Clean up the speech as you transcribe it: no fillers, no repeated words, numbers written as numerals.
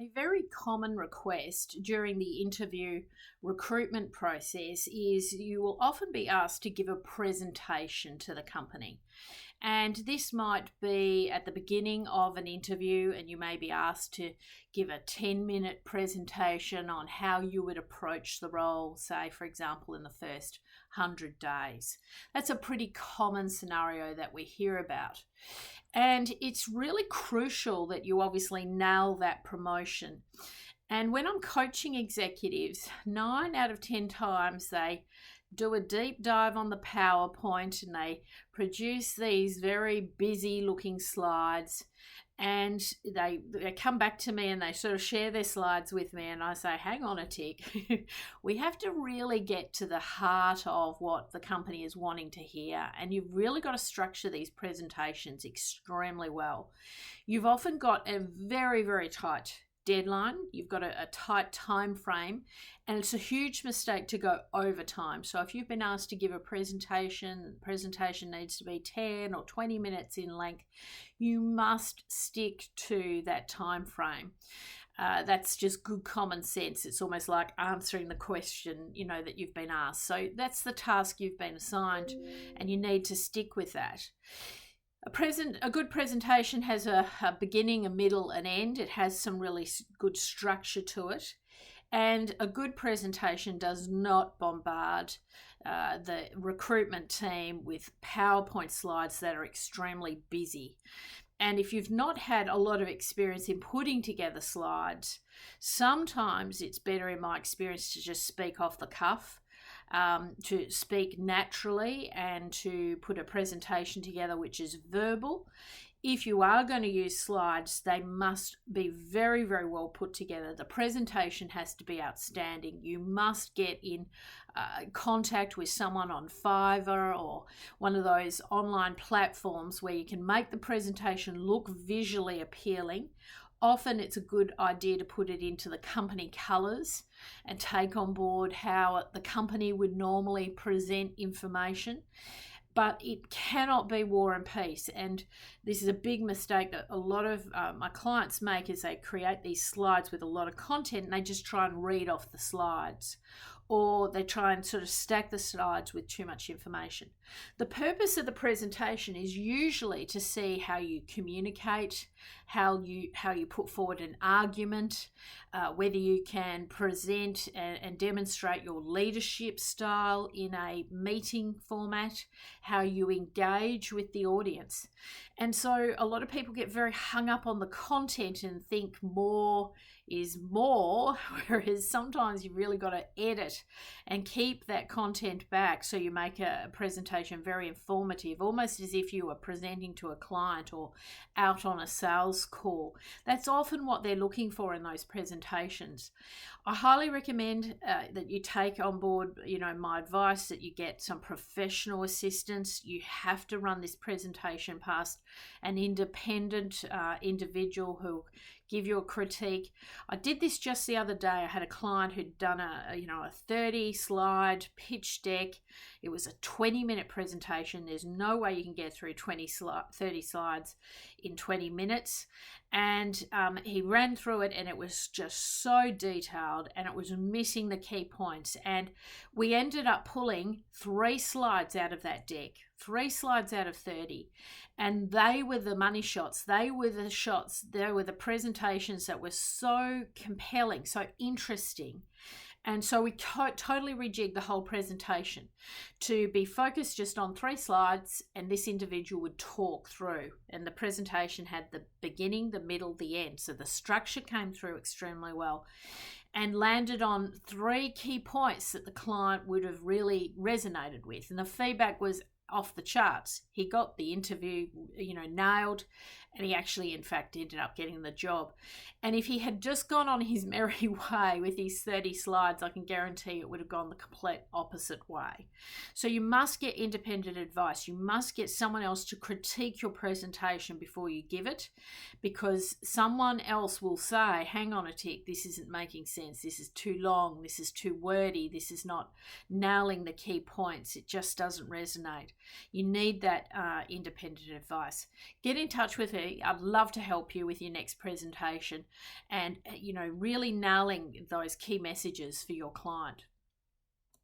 A very common request during the interview recruitment process is you will often be asked to give a presentation to the company. And this might be at the beginning of an interview, and you may be asked to give a 10-minute presentation on how you would approach the role, say, for example, in the first 100 days. That's a pretty common scenario that we hear about. And it's really crucial that you obviously nail that promotion. And when I'm coaching executives, 9 out of 10 times they do a deep dive on the PowerPoint and they produce these very busy looking slides, and they come back to me and they sort of share their slides with me, and I say, hang on a tick. We have to really get to the heart of what the company is wanting to hear, and you've really got to structure these presentations extremely well. You've often got a very, very tight deadline. You've got a tight time frame, and it's a huge mistake to go over time. So if you've been asked to give a presentation, the presentation needs to be 10 or 20 minutes in length, you must stick to that time frame. That's just good common sense. It's almost like answering the question, that you've been asked. So that's the task you've been assigned, and you need to stick with that. A good presentation has a beginning, a middle, an end. It has some really good structure to it. And a good presentation does not bombard the recruitment team with PowerPoint slides that are extremely busy. And if you've not had a lot of experience in putting together slides, sometimes it's better, in my experience, to just speak off the cuff. To speak naturally and to put a presentation together which is verbal. If you are going to use slides, they must be very, very well put together. The presentation has to be outstanding. You must get in contact with someone on Fiverr or one of those online platforms where you can make the presentation look visually appealing. Often it's a good idea to put it into the company colours and take on board how the company would normally present information. But it cannot be War and Peace. And this is a big mistake that a lot of my clients make, is they create these slides with a lot of content and they just try and read off the slides, or they try and sort of stack the slides with too much information. The purpose of the presentation is usually to see how you communicate, how you put forward an argument, whether you can present and demonstrate your leadership style in a meeting format, how you engage with the audience. And so a lot of people get very hung up on the content and think more is more, whereas sometimes you've really got to edit and keep that content back so you make a presentation very informative, almost as if you were presenting to a client or out on a sales call. That's often what they're looking for in those presentations. I highly recommend that you take on board, my advice, that you get some professional assistance. You have to run this presentation past an independent individual who give you a critique. I did this just the other day. I had a client who'd done a 30 slide pitch deck. It was a 20-minute presentation. There's no way you can get through 30 slides in 20 minutes. And he ran through it, and it was just so detailed, and it was missing the key points. And we ended up pulling 3 slides out of that deck, 3 slides out of 30. And they were the money shots. They were the shots. They were the presentations that were so compelling, so interesting. And so we totally rejigged the whole presentation to be focused just on 3 slides, and this individual would talk through. And the presentation had the beginning, the middle, the end. So the structure came through extremely well and landed on 3 key points that the client would have really resonated with. And the feedback was off the charts. He got the interview, nailed, and he actually, in fact, ended up getting the job. And if he had just gone on his merry way with his 30 slides, I can guarantee it would have gone the complete opposite way. So you must get independent advice. You must get someone else to critique your presentation before you give it, because someone else will say, hang on a tick, this isn't making sense. This is too long. This is too wordy. This is not nailing the key points. It just doesn't resonate. You need that independent advice. Get in touch with me, I'd love to help you with your next presentation and, really nailing those key messages for your client.